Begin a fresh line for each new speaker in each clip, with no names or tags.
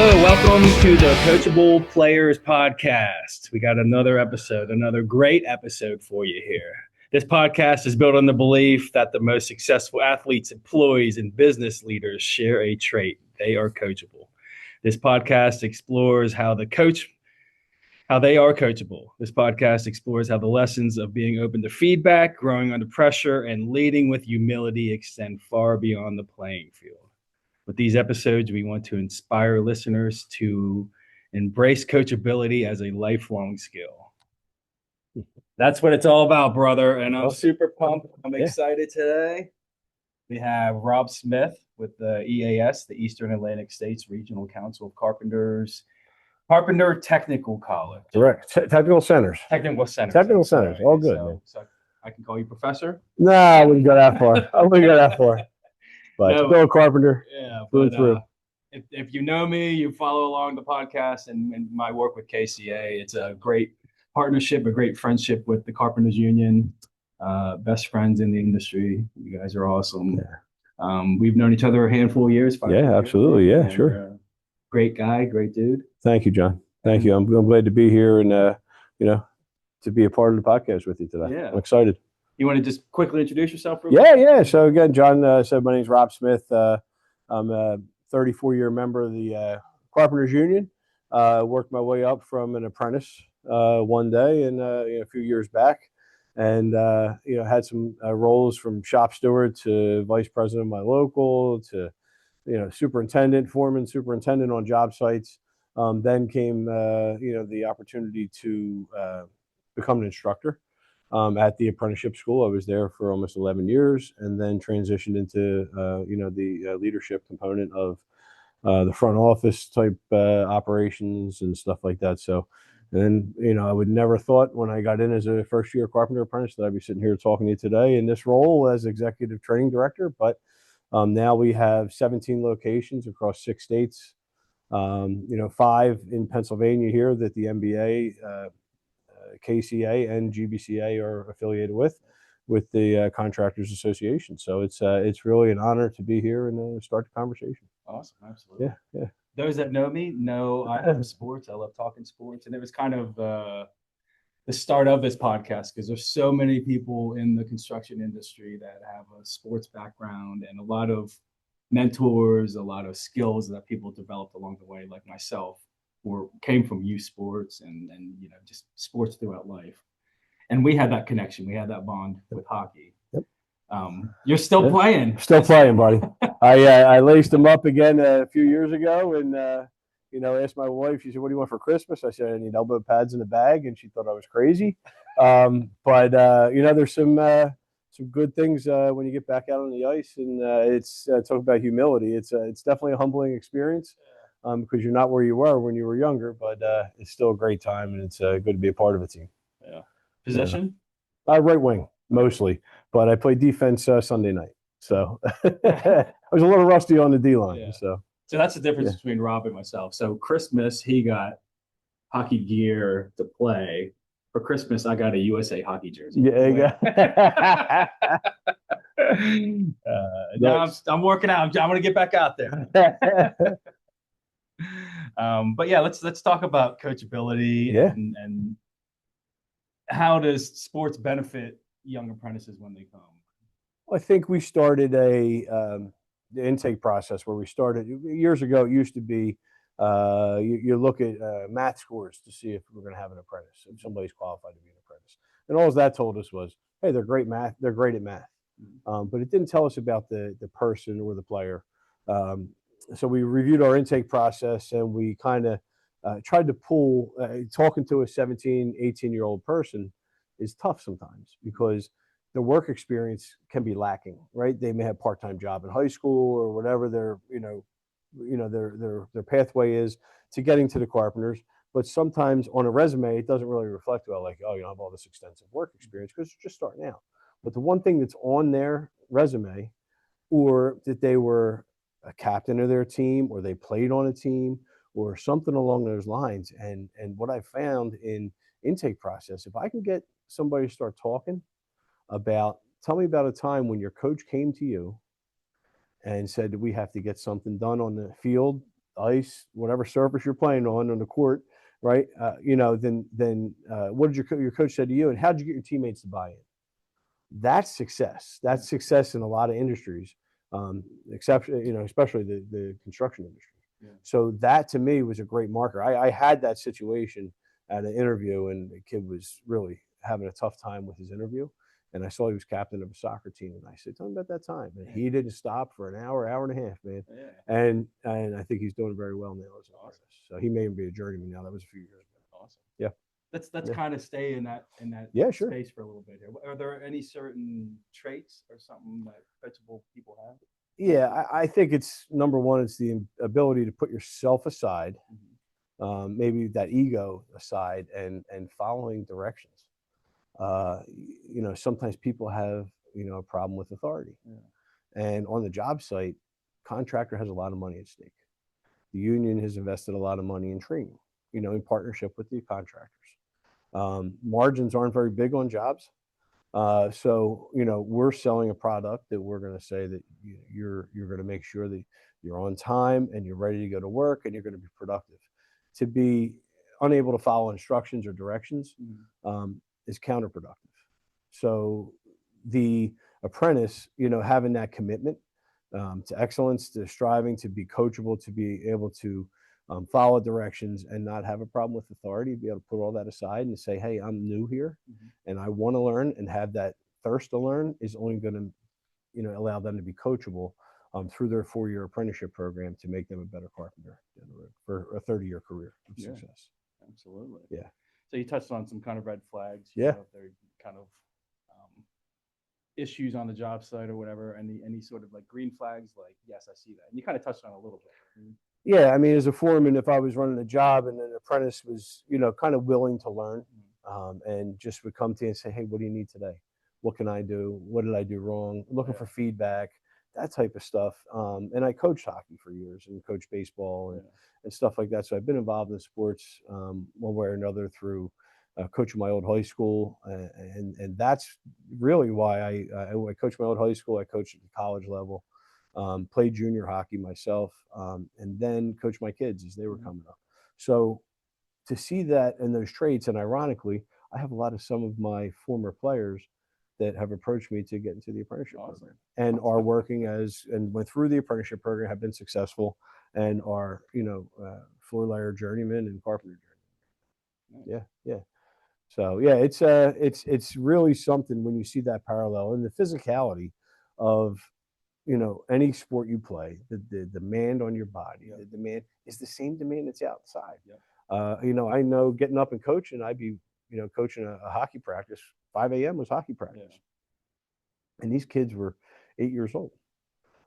Hello, welcome to the Coachable Players Podcast. We got another episode, another great episode for you here. This podcast is built on the belief that the most successful athletes, employees, and business leaders share a trait. They are coachable. This podcast explores how they are coachable. This podcast explores how the lessons of being open to feedback, growing under pressure, and leading with humility extend far beyond the playing field. With these episodes, we want to inspire listeners to embrace coachability as a lifelong skill. That's what it's all about, brother. And I'm super pumped. I'm excited today. We have Rob Smith with the EAS, the Eastern Atlantic States Regional Council of Carpenters, Carpenter Technical College.
Correct. Technical Centers.
Technical Centers.
Technical Centers. All good.
So I can call you professor?
No, I wouldn't go that far. I wouldn't go that far. But
No,
still a carpenter.
Yeah,
through.
If you know me, you follow along the podcast and my work with KCA. It's a great partnership, a great friendship with the Carpenters Union. Best friends in the industry. You guys are awesome. Yeah. We've known each other a handful of years.
Absolutely. Yeah, sure.
Great guy, great dude.
Thank you, John. Thank you. I'm glad to be here and to be a part of the podcast with you today.
Yeah.
I'm excited.
You want to just quickly introduce yourself?
Yeah. So again, John said my name's Rob Smith. I'm a 34-year member of the Carpenters Union. Worked my way up from an apprentice one day and a few years back, and had some roles from shop steward to vice president of my local to superintendent, foreman, superintendent on job sites. Then came the opportunity to become an instructor. At the apprenticeship school. I was there for almost 11 years and then transitioned into, the leadership component of the front office type operations and stuff like that. So, and then, I would never thought when I got in as a first year carpenter apprentice that I'd be sitting here talking to you today in this role as executive training director. But now we have 17 locations across 6 states, 5 in Pennsylvania here that the MBA, KCA and GBCA are affiliated with the Contractors Association. So it's really an honor to be here and start the conversation.
Awesome, absolutely.
Yeah.
Those that know me know I love sports. I love talking sports, and it was kind of the start of this podcast because there's so many people in the construction industry that have a sports background and a lot of mentors, a lot of skills that people developed along the way, like myself. Came from youth sports and just sports throughout life, and we had that connection. We had that bond with hockey.
Yep.
You're playing.
Still playing, buddy. I laced him up again a few years ago, and asked my wife. She said, "What do you want for Christmas?" I said, "I need elbow pads in a bag," and she thought I was crazy. But there's some good things when you get back out on the ice, and it's talk about humility. It's definitely a humbling experience. Because you're not where you were when you were younger, but it's still a great time, and it's good to be a part of a team.
Yeah. Position?
Right wing, mostly, but I play defense Sunday night. So I was a little rusty on the D-line.
Yeah.
So
that's the difference between Rob and myself. So Christmas, he got hockey gear to play. For Christmas, I got a USA hockey jersey.
Yeah,
now I'm working out. I'm going to get back out there. But yeah, let's talk about coachability and how does sports benefit young apprentices when they come?
Well, I think we started the intake process where we started years ago. It used to be you look at math scores to see if we're going to have an apprentice, if somebody's qualified to be an apprentice, and all that told us was, hey, they're great at math, but it didn't tell us about the person or the player. So we reviewed our intake process and we kind of tried to pull, talking to a 17, 18-year-old person is tough sometimes because the work experience can be lacking, right? They may have part-time job in high school or whatever their pathway is to getting to the Carpenters. But sometimes on a resume, it doesn't really reflect well, like, I have all this extensive work experience because it's just starting out. But the one thing that's on their resume, or that they were a captain of their team, or they played on a team, or something along those lines. And what I found in intake process, if I can get somebody to start talking about, tell me about a time when your coach came to you and said, we have to get something done on the field ice, whatever surface you're playing on the court, right? Then what did your coach say to you, and how did you get your teammates to buy in? That's success. That's success in a lot of industries, especially the construction industry. Yeah. So that to me was a great marker. I had that situation at an interview, and the kid was really having a tough time with his interview. And I saw he was captain of a soccer team, and I said, "Tell me about that time." And he didn't stop for an hour and a half, man. Yeah. And I think he's doing very well now as an artist. So he may even be a journeyman now. That was a few years ago.
Awesome.
Yeah.
Let's kind of stay in that
sure.
space for a little bit here. Are there any certain traits or something that coachable people have?
Yeah, I think it's number one. It's the ability to put yourself aside, maybe that ego aside, and following directions. Sometimes people have a problem with authority, and on the job site, contractor has a lot of money at stake. The union has invested a lot of money in training, in partnership with the contractors. Margins aren't very big on jobs. So we're selling a product that we're going to say that you're going to make sure that you're on time and you're ready to go to work and you're going to be productive. To be unable to follow instructions or directions is counterproductive. So the apprentice, having that commitment to excellence, to striving to be coachable, to be able to follow directions and not have a problem with authority, be able to put all that aside and say, hey, I'm new here and I want to learn, and have that thirst to learn is only going to, allow them to be coachable through their 4-year apprenticeship program to make them a better carpenter for a 30-year career of success.
Absolutely.
Yeah.
So you touched on some kind of red flags.
Yeah.
If they're kind of issues on the job site or whatever, any sort of like green flags, like, yes, I see that. And you kind of touched on a little bit.
Yeah, I mean, as a foreman, if I was running a job and an apprentice was, kind of willing to learn and just would come to you and say, hey, what do you need today? What can I do? What did I do wrong? Looking for feedback, that type of stuff. And I coached hockey for years and coached baseball and stuff like that. So I've been involved in sports one way or another through coaching my old high school. And that's really why I coached my old high school. I coached at the college level. Played junior hockey myself, and then coached my kids as they were coming up. So to see that and those traits, and ironically, I have some of my former players that have approached me to get into the apprenticeship program and are working and went through the apprenticeship program, have been successful, and are floor layer journeyman and carpenter journeyman. Yeah. So yeah, it's really something when you see that parallel and the physicality of any sport you play, the demand on your body, the demand is the same demand that's outside. I know getting up and coaching, I'd be, coaching a hockey practice, 5 a.m. was hockey practice. And these kids were 8 years old,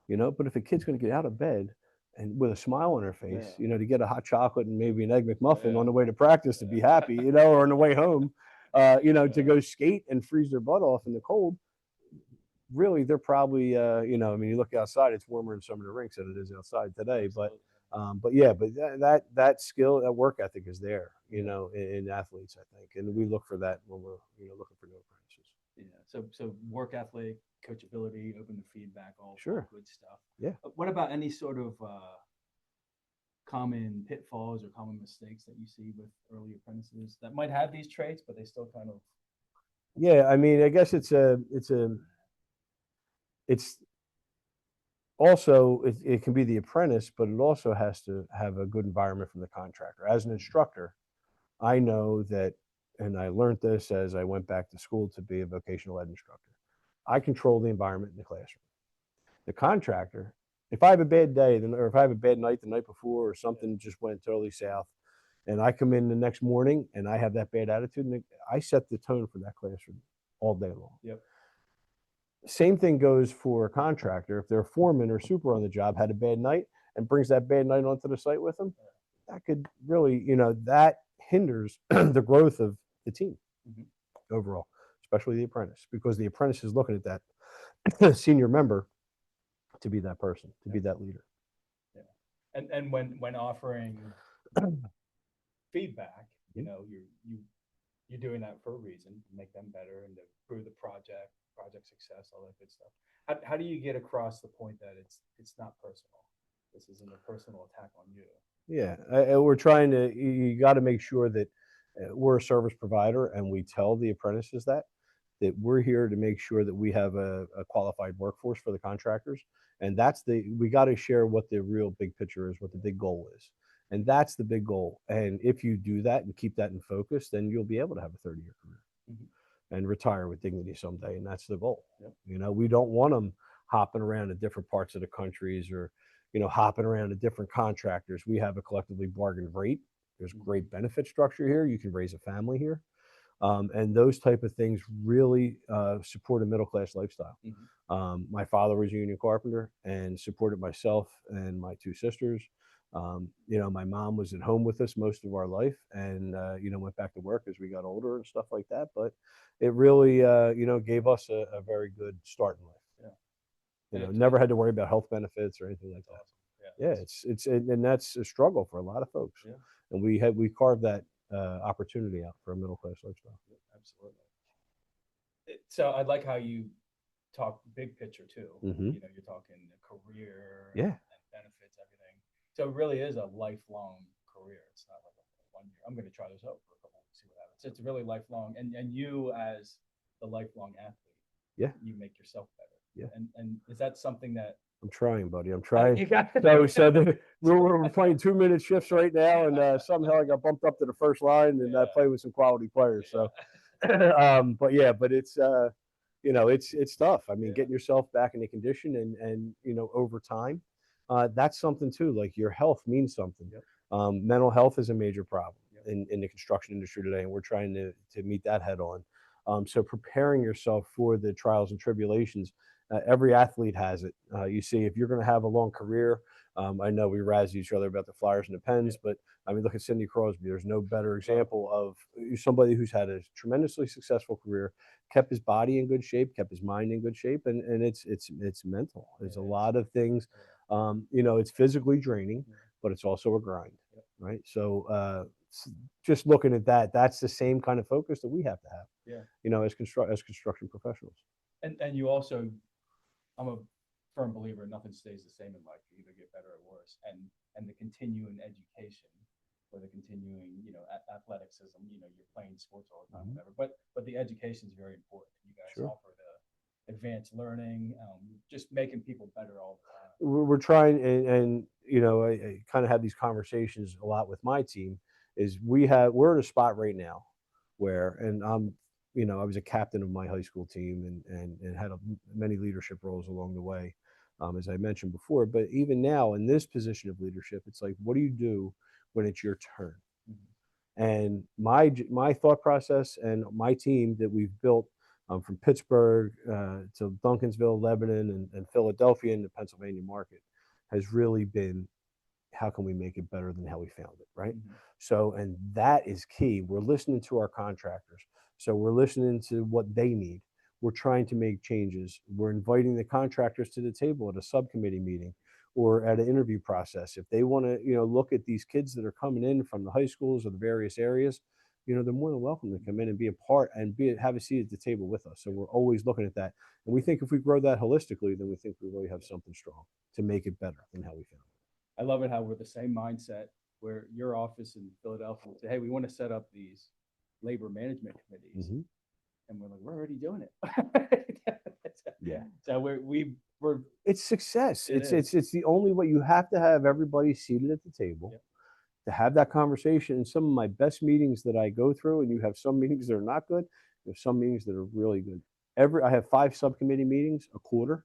but if a kid's going to get out of bed and with a smile on their face, to get a hot chocolate and maybe an egg McMuffin on the way to practice to be happy, or on the way home, to go skate and freeze their butt off in the cold, really, they're probably, you look outside, it's warmer in some of the rinks than it is outside today. But that skill, that work ethic is there, in athletes, I think. And we look for that when we're, looking for new apprentices.
Yeah. So work ethic, coachability, open to feedback, all good stuff.
Yeah.
What about any sort of common pitfalls or common mistakes that you see with early apprentices that might have these traits, but they still kind of?
Yeah. I mean, I guess it's also, it can be the apprentice, but it also has to have a good environment from the contractor. As an instructor, I know that, and I learned this as I went back to school to be a vocational ed instructor. I control the environment in the classroom. The contractor, if I have a bad day, or if I have a bad night the night before, or something just went totally south, and I come in the next morning and I have that bad attitude, I set the tone for that classroom all day long.
Yep.
Same thing goes for a contractor. If their foreman or super on the job had a bad night and brings that bad night onto the site with them, that could really, that hinders the growth of the team overall, especially the apprentice, because the apprentice is looking at that senior member to be that person, to be that leader.
Yeah. And when offering feedback, you're doing that for a reason, to make them better and to improve the project success, all that good stuff. How do you get across the point that it's not personal? This isn't a personal attack on you.
Yeah, we're trying to. You got to make sure that we're a service provider, and we tell the apprentices that we're here to make sure that we have a qualified workforce for the contractors, and we got to share what the real big picture is, what the big goal is, and that's the big goal. And if you do that and keep that in focus, then you'll be able to have a 30-year career and retire with dignity someday, and that's the goal.
Yep.
You know, we don't want them hopping around to different parts of the countries or hopping around to different contractors. We have a collectively bargained rate. There's great benefit structure here. You can raise a family here. And those type of things really support a middle-class lifestyle. My father was a union carpenter and supported myself and my two sisters. My mom was at home with us most of our life and, went back to work as we got older and stuff like that. But it really, gave us a very good start in life. Never had to worry about health benefits or anything like that.
Awesome.
And that's a struggle for a lot of folks.
Yeah.
And we carved that opportunity out for a middle-class lifestyle.
Absolutely. So I like how you talk big picture too. You're talking career and benefits, everything. So it really is a lifelong career. It's not like a 1 year. I'm going to try this out for a couple weeks, see what happens. It's really lifelong. And you as the lifelong athlete, you make yourself better. And is that something that
I'm trying, buddy? I'm trying.
You got
We're playing 2-minute shifts right now, and somehow I got bumped up to the first line, and I play with some quality players. So, but it's it's tough. I mean, getting yourself back into condition and over time, that's something too. Like your health means something. Mental health is a major problem in the construction industry today, and we're trying to meet that head on. So preparing yourself for the trials and tribulations. Every athlete has it. You see, if you're going to have a long career, I know we razz each other about the Flyers and the Pens, but I mean, look at Sidney Crosby. There's no better example of somebody who's had a tremendously successful career, kept his body in good shape, kept his mind in good shape, and it's mental. There's a lot of things. It's physically draining, but it's also a grind, right? So just looking at that, that's the same kind of focus that we have to have. As construction professionals.
And you also, I'm a firm believer nothing stays the same in life. You either get better or worse. And the continuing education or the continuing, athleticism, you're playing sports all the time, whatever. But the education is very important. You guys offer the advanced learning, just making people better all the time.
We're trying, and I kind of have these conversations a lot with my team. Is we're in a spot right now where, and I was a captain of my high school team and had many leadership roles along the way, as I mentioned before. But even now in this position of leadership, it's like, what do you do when it's your turn? And my thought process and my team that we've built from Pittsburgh to Duncansville, Lebanon, and Philadelphia in the Pennsylvania market has really been, how can we make it better than how we found it, right? So, and that is key. We're listening to our contractors. So we're listening to what they need. We're trying to make changes. We're inviting the contractors to the table at a subcommittee meeting or at an interview process. If they want to, look at these kids that are coming in from the high schools or the various areas, they're more than welcome to come in and be a part and have a seat at the table with us. So we're always looking at that. And we think if we grow that holistically, then we think we really have something strong to make it better than how we found it.
I love it how we're the same mindset where your office in Philadelphia would say, hey, we want to set up these labor management committees. And we're like, we're already doing it. So we're
it's success. It's the only way. You have to have everybody seated at the table to have that conversation. And some of my best meetings that I go through, and you have some meetings that are not good, you have some meetings that are really good. I have 5 subcommittee meetings a quarter.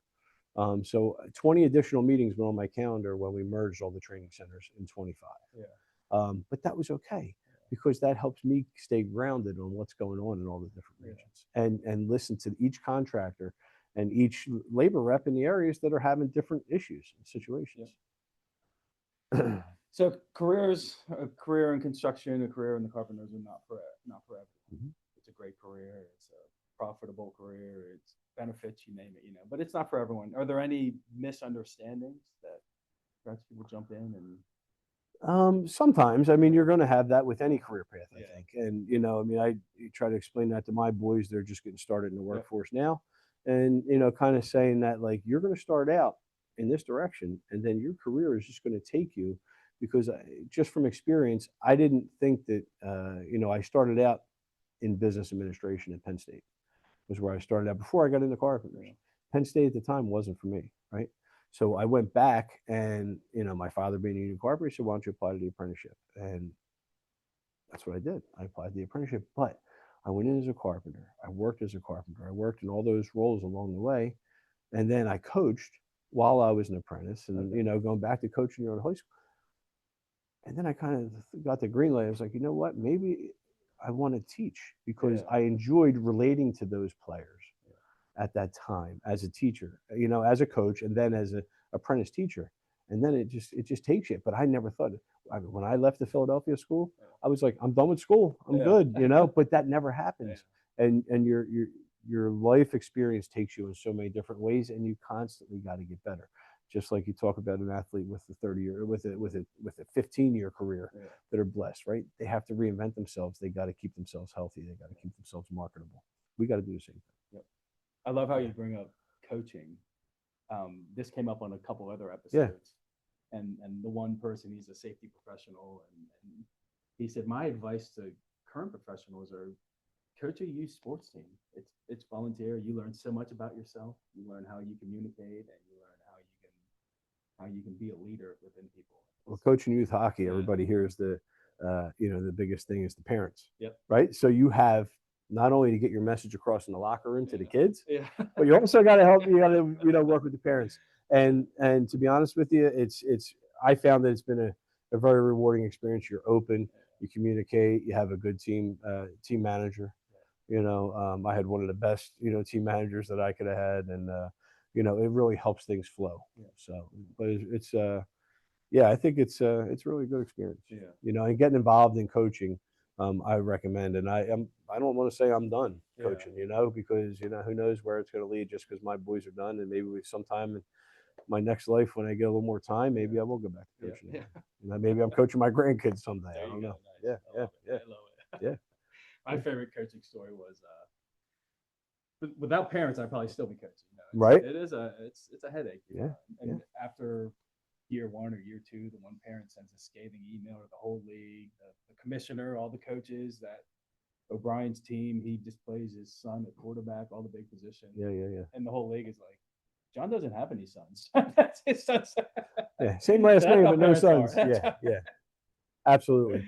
So 20 additional meetings were on my calendar when we merged all the training centers in 25. But that was okay, because that helps me stay grounded on what's going on in all the different regions and listen to each contractor and each labor rep in the areas that are having different issues and situations.
So a career in construction, a career in the Carpenters are not for everyone. It's a great career. It's a profitable career. It's benefits, you name it, but it's not for everyone. Are there any misunderstandings that perhaps people jump in and?
Sometimes, I mean, you're going to have that with any career path, I think. And, I try to explain that to my boys. They're just getting started in the workforce now. And, kind of saying that, like, you're going to start out in this direction, and then your career is just going to take you. Because just from experience, I didn't think that, I started out in business administration at Penn State, was where I started out before I got into Carpenters. Penn State at the time wasn't for me, right? So I went back, and my father being a union carpenter, he said, "Why don't you apply to the apprenticeship?" And that's what I did. I applied to the apprenticeship, but I went in as a carpenter. I worked as a carpenter. I worked in all those roles along the way, and then I coached while I was an apprentice, and going back to coaching in high school. And then I kind of got the green light. I was like, you know what? Maybe I want to teach, because I enjoyed relating to those players at that time as a teacher, as a coach, and then as an apprentice teacher. And then it just takes you. But I never thought, when I left the Philadelphia school, I was like, I'm done with school. I'm good, but that never happens. And your life experience takes you in so many different ways, and you constantly got to get better. Just like you talk about an athlete with a 30-year, with a 15-year career that are blessed, right? They have to reinvent themselves. They got to keep themselves healthy. They got to keep themselves marketable. We got to do the same thing.
Yep. I love how you bring up coaching. This came up on a couple other episodes, and the one person, he's a safety professional, and he said, my advice to current professionals are, coach a youth sports team. It's volunteer. You learn so much about yourself. You learn how you communicate, and you learn how you can be a leader within people.
Well, coaching youth hockey, everybody hears the biggest thing is the parents.
Yep.
Right. So you have not only to get your message across in the locker room to the kids, but you also got to help. You got to work with the parents. And to be honest with you, I found that it's been a very rewarding experience. You're open, you communicate, you have a good team manager. I had one of the best team managers that I could have had, and it really helps things flow. So, but I think it's really a good experience. And getting involved in coaching, I recommend. And I don't want to say I'm done coaching, because who knows where it's going to lead, just because my boys are done, and maybe sometime in my next life, when I get a little more time, maybe I will go back to coaching. Maybe I'm coaching my grandkids someday. I don't know.
Nice. I love it.
Yeah.
My favorite coaching story was without parents, I'd probably still be coaching.
Right.
It's a headache. And after year one or year two, the one parent sends a scathing email to the whole league, the commissioner, all the coaches, that O'Brien's team, he displays his son at quarterback, all the big positions.
Yeah.
And the whole league is like, John doesn't have any sons. That's his sons.
Same last name, but no sons. Yeah. Absolutely.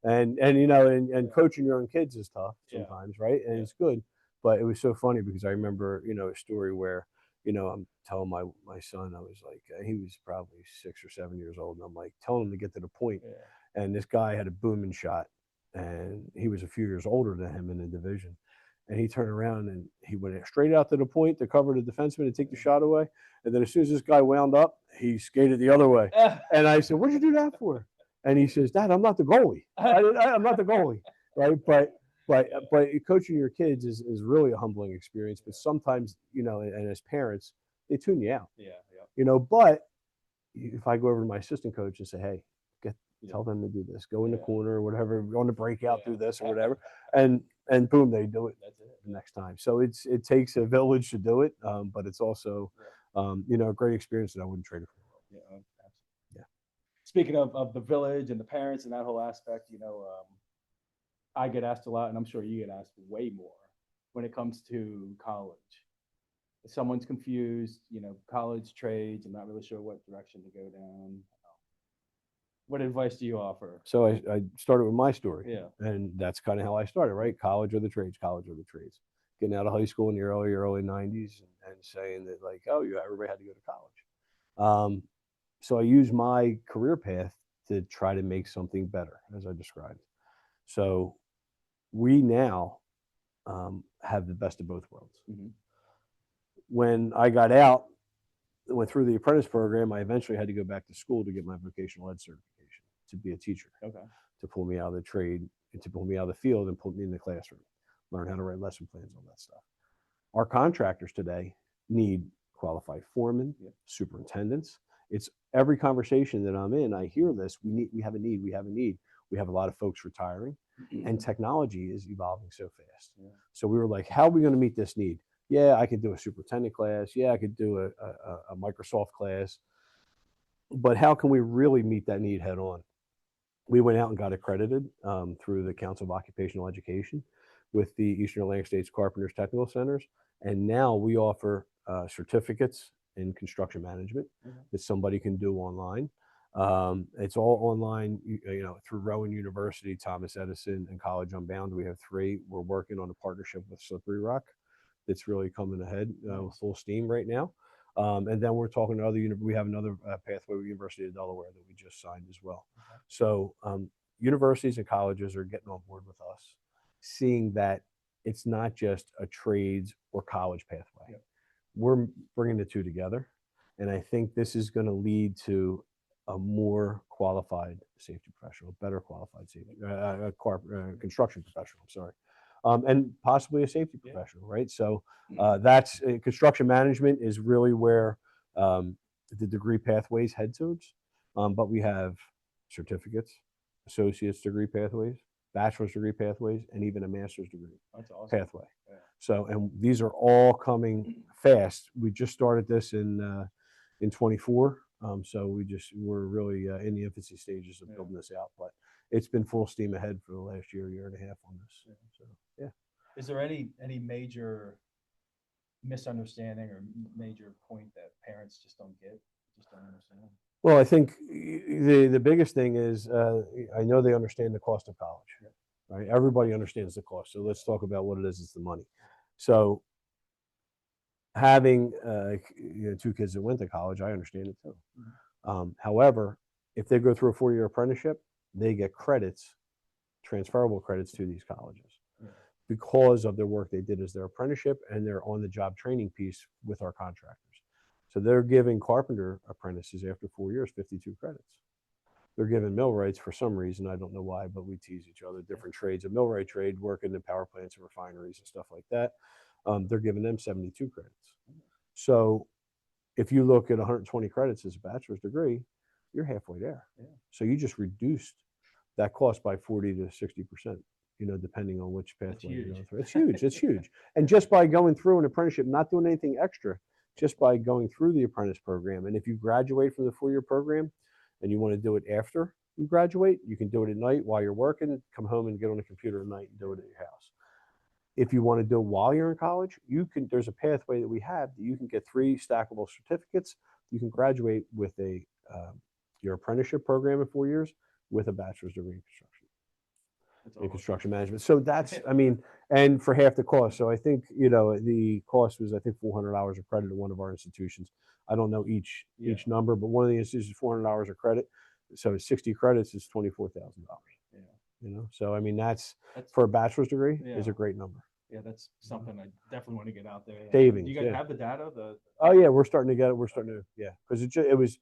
And coaching your own kids is tough sometimes, right? And it's good. But it was so funny, because I remember, a story where, I'm telling my son, I was like, he was probably 6 or 7 years old, and I'm like telling him to get to the point. And this guy had a booming shot, and he was a few years older than him in the division. And he turned around and he went straight out to the point to cover the defenseman and take the shot away. And then as soon as this guy wound up, he skated the other way. And I said, "What'd you do that for?" And he says, "Dad, I'm not the goalie. I'm not the goalie." Right. But coaching your kids is really a humbling experience. But sometimes, and as parents, they tune you out. But if I go over to my assistant coach and say, "Hey, tell them to do this, go in the corner or whatever, go on the breakout, do this or whatever," and boom, they do it.
That's it.
The next time. So it takes a village to do it, but it's also a great experience that I wouldn't trade it for.
Absolutely. Yeah. Speaking of the village and the parents and that whole aspect, I get asked a lot, and I'm sure you get asked way more when it comes to college. If someone's confused, college, trades, I'm not really sure what direction to go down. What advice do you offer?
So I started with my story.
And
that's kind of how I started, right? College or the trades. Getting out of high school in the early 90s and saying that, like, everybody had to go to college. So I used my career path to try to make something better, as I described. So we now have the best of both worlds.
Mm-hmm.
When I got out, went through the apprentice program, I eventually had to go back to school to get my vocational ed certification to be a teacher. To pull me out of the trade, and to pull me out of the field and pull me in the classroom, learn how to write lesson plans, all that stuff. Our contractors today need qualified foremen, superintendents. It's every conversation that I'm in, I hear this. We have a need. We have a lot of folks retiring, and technology is evolving so fast. So we were like, how are we going to meet this need? Yeah, I could do a superintendent class. Yeah, I could do a Microsoft class. But how can we really meet that need head on? We went out and got accredited through the Council of Occupational Education with the Eastern Atlantic States Carpenters Technical Centers. And now we offer certificates in construction management that somebody can do online. It's all online, through Rowan University, Thomas Edison, and College Unbound. We have 3. We're working on a partnership with Slippery Rock that's really coming ahead with full steam right now. And then we're talking to other, we have another pathway with University of Delaware that we just signed as well. Okay. So universities and colleges are getting on board with us, seeing that it's not just a trades or college pathway. Yep. We're bringing the 2 together. And I think this is going to lead to a more qualified safety professional, better qualified safety, construction professional, I'm sorry. And possibly a safety professional, right? So that's construction management is really where the degree pathways head towards. But we have certificates, associate's degree pathways, bachelor's degree pathways, and even a master's degree pathway. Yeah. So, and these are all coming fast. We just started this in 24. So we're really in the infancy stages of building this out, but it's been full steam ahead for the last year and a half on this. Yeah. So, yeah.
Is there any major misunderstanding or major point that parents just don't get, just don't understand?
Well, I think the biggest thing is I know they understand the cost of college, right? Everybody understands the cost. So let's talk about what it is. It's the money. So having 2 kids that went to college, I understand it too. However, if they go through a 4-year apprenticeship, they get credits, transferable credits to these colleges because of their work they did as their apprenticeship and their on-the-job training piece with our contractors. So they're giving carpenter apprentices after 4 years 52 credits. They're giving millwrights for some reason, I don't know why, but we tease each other, different trades. A millwright trade, working in power plants and refineries and stuff like that, they're giving them 72 credits. So if you look at 120 credits as a bachelor's degree, you're halfway there. Yeah. So you just reduced that cost by 40 to 60%, depending on which pathway you go through. It's huge. It's huge. And just by going through an apprenticeship, not doing anything extra, just by going through the apprentice program. And if you graduate from the 4-year program and you want to do it after you graduate, you can do it at night while you're working, come home and get on a computer at night and do it at your house. If you want to do it while you're in college, there's a pathway that we have that you can get 3 stackable certificates. You can graduate with your apprenticeship program in 4 years with a bachelor's degree in construction management. So that's, and for half the cost. So I think, the cost was, $400 of credit at one of our institutions. I don't know each number, but one of the institutions, $400 of credit. So 60 credits is $24,000. So that's for a bachelor's degree is a great number.
Yeah, that's something I definitely want to get out there.
Savings.
Do you guys have the data?
Oh yeah, we're starting to get it. We're starting to because it was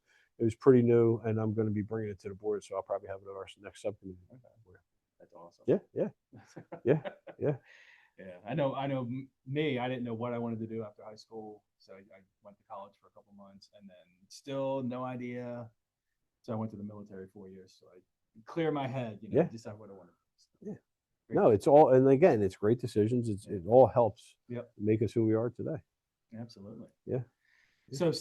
pretty new, and I'm going to be bringing it to the board, so I'll probably have it at our next subcommittee.
Okay. That's awesome.
Yeah.
I know. Me, I didn't know what I wanted to do after high school, so I went to college for a couple months, and then still no idea. So I went to the military 4 years, so I clear my head, decide what I want to do.
Yeah. No, it's all, and again, it's great decisions. It all helps make us who we are today.
Absolutely.
Yeah.
So a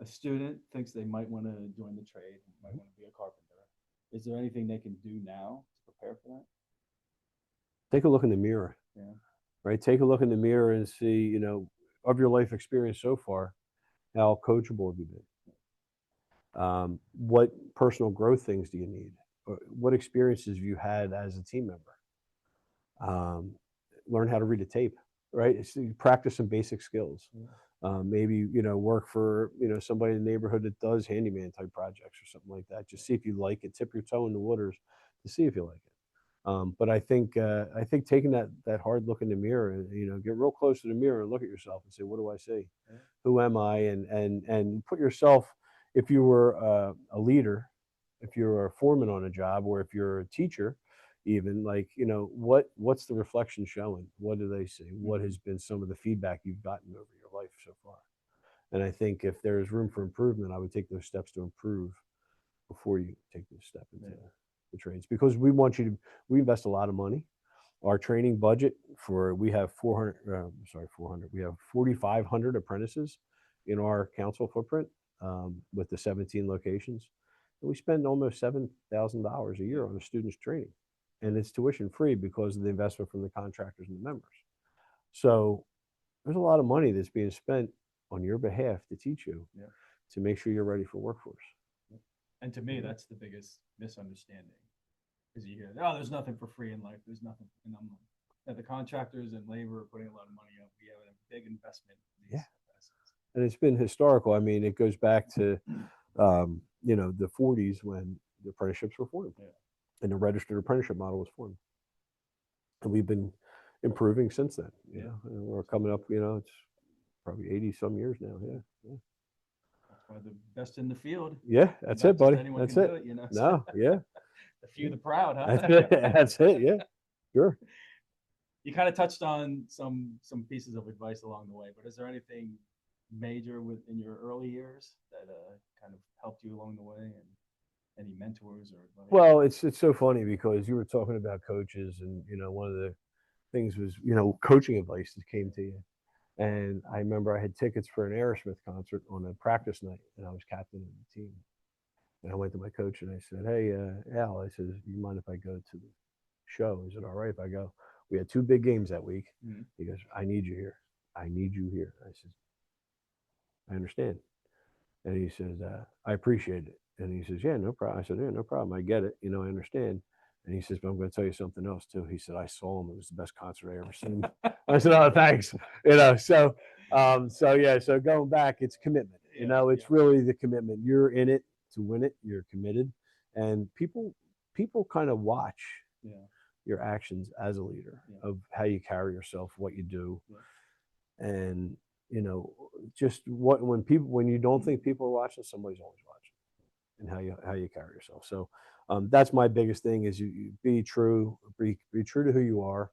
student thinks they might want to join the trade, might want to be a carpenter. Is there anything they can do now to prepare for that?
Take a look in the mirror.
Yeah.
Right. Take a look in the mirror and see, of your life experience so far, how coachable have you been? What personal growth things do you need? What experiences have you had as a team member? Learn how to read a tape, right? Practice some basic skills. Maybe, work for, somebody in the neighborhood that does handyman type projects or something like that. Just see if you like it, tip your toe in the waters to see if you like it. But I think taking that hard look in the mirror and, get real close to the mirror and look at yourself and say, what do I see? Yeah. Who am I? And put yourself, if you were a leader, if you're a foreman on a job, or if you're a teacher, even what's the reflection showing? What do they see? What has been some of the feedback you've gotten over your life so far? And I think if there's room for improvement, I would take those steps to improve before you take this step into the trades, because we invest a lot of money Our training budget we have 400, we have 4,500 apprentices in our council footprint, with the 17 locations. And we spend almost $7,000 a year on the students' training. And it's tuition free because of the investment from the contractors and the members. So there's a lot of money that's being spent on your behalf to teach you, to make sure you're ready for workforce.
And to me, that's the biggest misunderstanding. Because you hear, oh, there's nothing for free in life. There's nothing. And I'm like, the contractors and labor are putting a lot of money up. We have a big investment in these investments.
And it's been historical. I mean, it goes back to, the 40s when the apprenticeships were formed, and the registered apprenticeship model was formed. And we've been improving since then. You know, and we're coming up. It's probably 80 some years now.
That's why the best in the field.
Yeah, that's it, buddy. That's it.
No,
yeah.
The few, the proud, huh?
That's it. Yeah, sure.
You kind of touched on some pieces of advice along the way, but is there anything major in your early years that kind of helped you along the way, and any mentors or advice?
Well, it's so funny because you were talking about coaches, and one of the things was coaching advice that came to you. And I remember I had tickets for an Aerosmith concert on a practice night, and I was captain of the team. And I went to my coach and I said, "Hey, Al," I said, "you mind if I go to the show? Is it all right if I go?" We had 2 big games that week. Mm-hmm. He goes, "I need you here. I need you here." I said, "I understand." And he says, "I appreciate it." And he says, "Yeah, no problem." I said, "Yeah, no problem. I get it. I understand." And he says, "But I'm going to tell you something else too." He said, "I saw him. It was the best concert I ever seen." I said, "Oh, thanks." So going back, it's commitment. It's really the commitment. You're in it to win it. You're committed, and people kind of watch your actions as a leader, of how you carry yourself, what you do, and just when you don't think people are watching, somebody's always watching, and how you carry yourself. So that's my biggest thing: is you be true to who you are,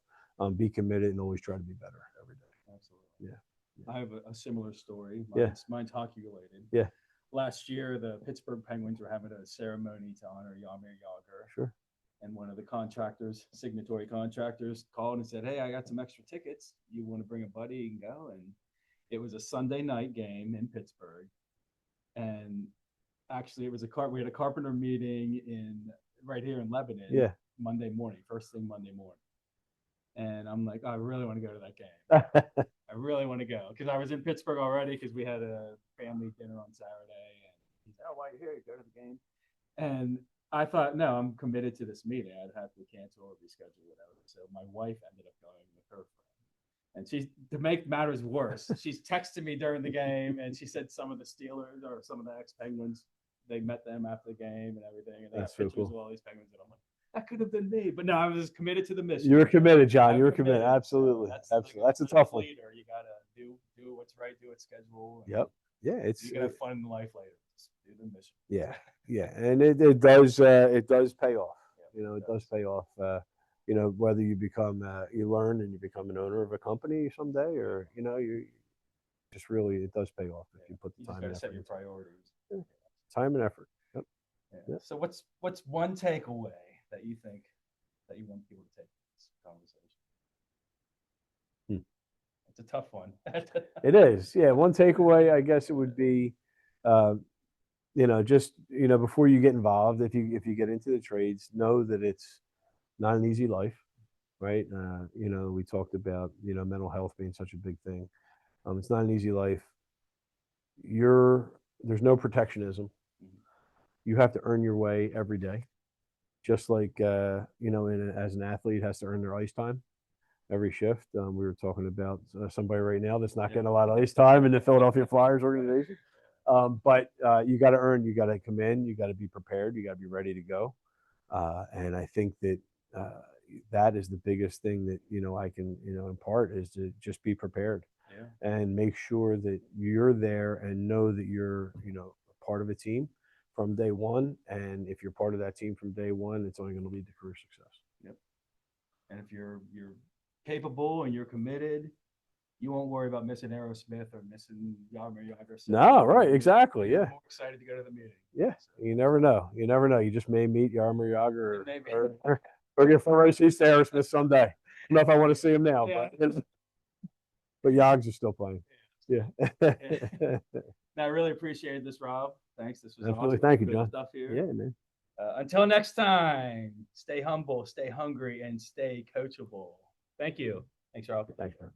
be committed, and always try to be better every day.
Absolutely. Yeah. I have a similar story. Mine's hockey related.
Yeah.
Last year, the Pittsburgh Penguins were having a ceremony to honor Jaromir Jagr.
Sure.
And one of the signatory contractors, called and said, "Hey, I got some extra tickets. You want to bring a buddy? You can go." And it was a Sunday night game in Pittsburgh. And actually, it was we had a Carpenter meeting right here in Lebanon.
Yeah.
Monday morning, first thing Monday morning. And I'm like, I really want to go to that game. I really want to go, because I was in Pittsburgh already, because we had a family dinner on Saturday. And he said, "Oh, why are you here? You go to the game." And I thought, no, I'm committed to this meeting. I'd have to cancel or reschedule, whatever. So my wife ended up going with her friend. And to make matters worse, she's texting me during the game, and she said some of the Steelers or some of the ex-Penguins, they met them after the game and everything. And they have pictures of all these Penguins. And I'm like, that could have been me. But no, I was committed to the mission.
You were committed, John. You were committed. Absolutely. Absolutely. That's a tough one.
Leader. You got to do what's right, do what's scheduled.
Yep. Yeah.
You can have fun in life later. Just do the mission.
Yeah. Yeah. And it does pay off. It does pay off. Whether you you learn and you become an owner of a company someday, or, you just really, it does pay off if you put the time and effort.
Set your priorities.
Yeah. Time and effort. Yep.
Yeah. Yep. So what's one takeaway that you think that you want people to take from this conversation? It's a tough one.
It is. Yeah. One takeaway, I guess it would be, just, before you get involved, if you get into the trades, know that it's not an easy life, right? We talked about, mental health being such a big thing. It's not an easy life. There's no protectionism. You have to earn your way every day. Just like, as an athlete has to earn their ice time every shift. We were talking about somebody right now that's not getting a lot of ice time in the Philadelphia Flyers organization. But you got to come in, you got to be prepared, you got to be ready to go. And I think that that is the biggest thing that, I can, impart, is to just be prepared and make sure that you're there and know that you're, part of a team from day one. And if you're part of that team from day one, it's only going to lead to career success.
Yep. And if you're capable and you're committed, you won't worry about missing Aerosmith or missing Jaromir Jagr.
No, right, exactly, yeah.
I'm more excited to go to the meeting.
Yeah, so. You never know. You just may meet Jaromir Jagr or get front row seats to Aerosmith someday. don't know if I want to see them now,
Yeah.
but Yogs are still playing. Yeah.
I really appreciate this, Rob. Thanks. This was
Absolutely.
awesome.
Thank you,
Good
John.
stuff here.
Yeah, man.
Until next time, stay humble, stay hungry, and stay coachable. Thank you. Thanks, Rob.
Thanks, man.